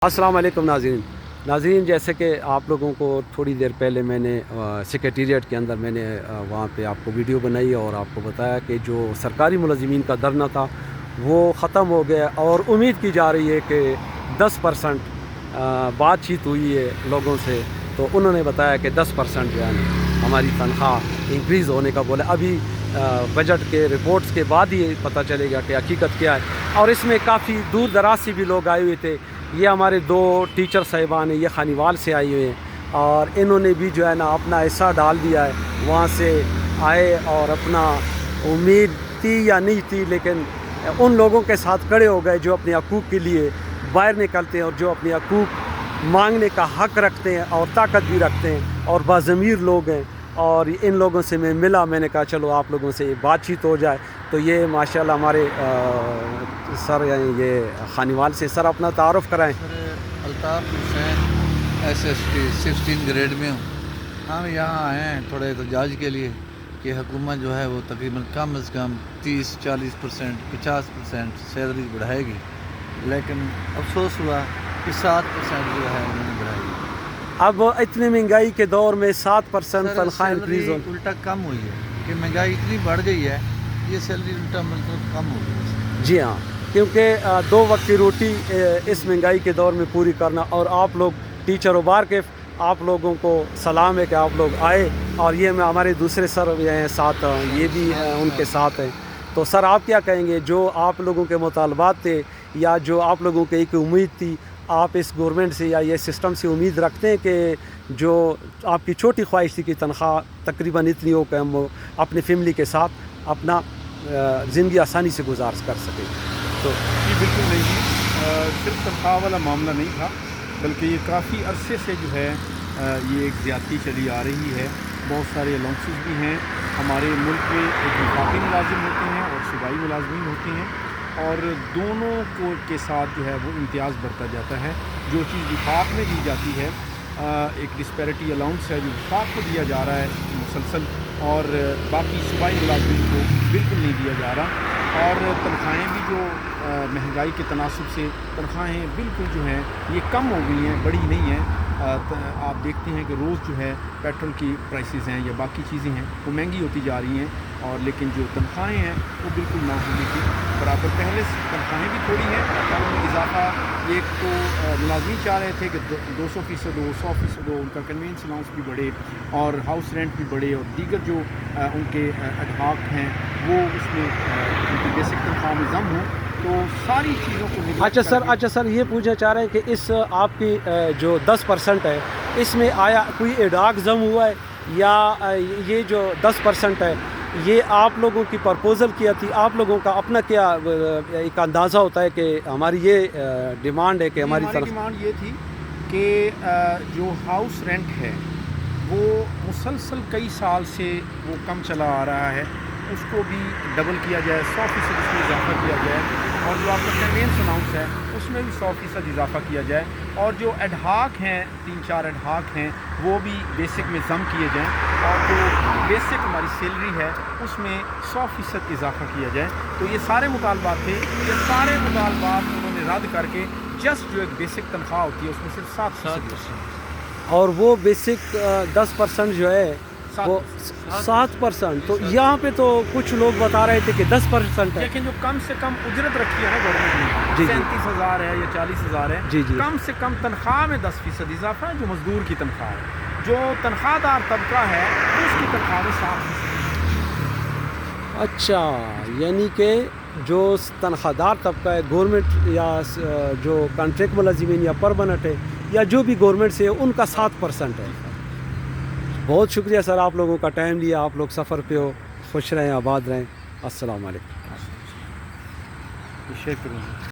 السلام علیکم ناظرین، جیسے کہ آپ لوگوں کو تھوڑی دیر پہلے میں نے سیکریٹریٹ کے اندر میں نے وہاں پہ آپ کو ویڈیو بنائی اور آپ کو بتایا کہ جو سرکاری ملازمین کا دھرنا تھا وہ ختم ہو گیا اور امید کی جا رہی ہے کہ 10% بات چیت ہوئی ہے لوگوں سے، تو انہوں نے بتایا کہ 10% جو ہے ہماری تنخواہ انکریز ہونے کا بولا۔ ابھی بجٹ کے رپورٹس کے بعد ہی پتہ چلے گا کہ حقیقت کیا ہے، اور اس میں کافی دور دراز سے بھی لوگ آئے ہوئے تھے۔ یہ ہمارے 2 ٹیچر صاحبان ہیں، یہ خانیوال سے آئے ہوئے ہیں اور انہوں نے بھی جو ہے نا اپنا حصہ ڈال دیا ہے، وہاں سے آئے اور اپنا امید تھی یا نہیں تھی لیکن ان لوگوں کے ساتھ کھڑے ہو گئے جو اپنے حقوق کے لیے باہر نکلتے ہیں اور جو اپنے حقوق مانگنے کا حق رکھتے ہیں اور طاقت بھی رکھتے ہیں اور باضمیر لوگ ہیں۔ اور ان لوگوں سے میں ملا، میں نے کہا چلو آپ لوگوں سے بات چیت ہو جائے، تو یہ ماشاءاللہ ہمارے سر یہ خانیوال سے سر اپنا تعارف کرائیں۔ سر الطاف حسین SST 16 گریڈ میں ہوں۔ ہم یہاں آئے ہیں تھوڑے احتجاج کے لیے کہ حکومت جو ہے وہ تقریباً کم از کم 30-40% 50% سیلری بڑھائے گی، لیکن افسوس ہوا کہ 7% جو ہے انہوں نے بڑھائی گی۔ اب اتنی مہنگائی کے دور میں 7% تنخواہ انکریز ہو، الٹا کم ہوئی ہے کہ مہنگائی اتنی بڑھ گئی ہے، یہ سیلری الٹا مطلب کم ہو گئی۔ جی ہاں، کیونکہ 2 وقت کی روٹی اس مہنگائی کے دور میں پوری کرنا، اور آپ لوگ ٹیچر و بارکیف، آپ لوگوں کو سلام ہے کہ آپ لوگ آئے، اور یہ میں ہمارے دوسرے سر ہیں ساتھ، یہ بھی ان کے ساتھ ہیں۔ تو سر آپ کیا کہیں گے، جو آپ لوگوں کے مطالبات تھے یا جو آپ لوگوں کی ایک امید تھی، آپ اس گورنمنٹ سے یا یہ سسٹم سے امید رکھتے ہیں کہ جو آپ کی چھوٹی خواہش تھی کہ تنخواہ تقریباً اتنی ہو کہ ہم اپنی فیملی کے ساتھ اپنا زندگی آسانی سے گزار کر سکیں؟ تو جی بالکل نہیں جی، صرف تنخواہ والا معاملہ نہیں تھا، بلکہ یہ کافی عرصے سے جو ہے یہ ایک زیادتی چلی آ رہی ہے۔ بہت سارے الاؤنسز بھی ہیں ہمارے ملک میں، ایک وفاقی ملازم ہوتے ہیں اور صوبائی ملازمین ہوتے ہیں، اور دونوں کو کے ساتھ جو ہے وہ امتیاز بڑھتا جاتا ہے۔ جو چیز وفاق میں دی جاتی ہے، ایک ڈسپیرٹی الاؤنس ہے جو وفاق کو دیا جا رہا ہے مسلسل، اور باقی صوبائی ملازمین کو بالکل نہیں دیا جا رہا، اور تنخواہیں بھی جو مہنگائی کے تناسب سے تنخواہیں بالکل جو ہیں یہ کم ہو گئی ہیں، بڑی نہیں ہیں۔ آپ دیکھتے ہیں کہ روز جو ہے پیٹرول کی پرائسز ہیں یا باقی چیزیں ہیں وہ مہنگی ہوتی جا رہی ہیں، اور لیکن جو تنخواہیں ہیں وہ بالکل نہ ہونے کی برابر۔ پہلے تنخواہیں بھی تھوڑی ہیں، اور ان میں اضافہ ایک تو ملازمین چاہ رہے تھے کہ 200% ہو، 100% ہو، ان کا کنوینس الاؤنس بھی بڑھے اور ہاؤس رینٹ بھی بڑھے، اور دیگر جو ان کے اڈہاک ہیں وہ اس میں ان کی بیسک تنخواہ میں ضم ہوں، تو ساری چیزوں کو اچھا سر یہ پوچھنا چاہ رہے ہیں کہ اس آپ کی جو 10% ہے، اس میں آیا کوئی ایڈاک ضم ہوا ہے، یا یہ جو 10% ہے یہ آپ لوگوں کی پرپوزل کیا تھی؟ آپ لوگوں کا اپنا کیا ایک اندازہ ہوتا ہے کہ ہماری یہ ڈیمانڈ ہے کہ ہماری ڈیمانڈ یہ تھی کہ جو ہاؤس رینٹ ہے وہ مسلسل کئی سال سے وہ کم چلا آ رہا ہے، اس کو بھی ڈبل کیا جائے، 100% اس میں اضافہ کیا جائے، اور جو آپ کا کنوینس الاؤنس ہے اس میں بھی 100% اضافہ کیا جائے، اور جو ایڈہاک ہیں 3-4 ایڈہاک ہیں وہ بھی بیسک میں ضم کیے جائیں، اور جو بیسک ہماری سیلری ہے اس میں 100% اضافہ کیا جائے۔ تو یہ سارے مطالبات تھے، یہ سارے مطالبات انہوں نے رد کر کے جسٹ جو ایک بیسک تنخواہ ہوتی ہے اس میں صرف 7%، اور وہ بیسک 10% جو ہے وہ 7%، تو یہاں پہ تو کچھ لوگ بتا رہے تھے کہ 10% ہے۔ لیکن جو کم سے کم اجرت رکھی ہے نا گورنمنٹ نے، 37,000 ہے یا 40,000 ہے، کم سے کم تنخواہ میں 10% اضافہ ہے، جو مزدور کی تنخواہ ہے۔ جو تنخواہ دار طبقہ ہے اس کی تنخواہ میں 7%۔ اچھا، یعنی کہ جو تنخواہ دار طبقہ ہے، گورنمنٹ یا جو کانٹریکٹ ملازمین یا پرماننٹ ہے یا جو بھی گورنمنٹ سے ہے، ان کا 7% ہے۔ بہت شکریہ سر، آپ لوگوں کا ٹائم لیا، آپ لوگ سفر پہ ہو، خوش رہیں، آباد رہیں، السلام علیکم۔ شیئر کروں گا۔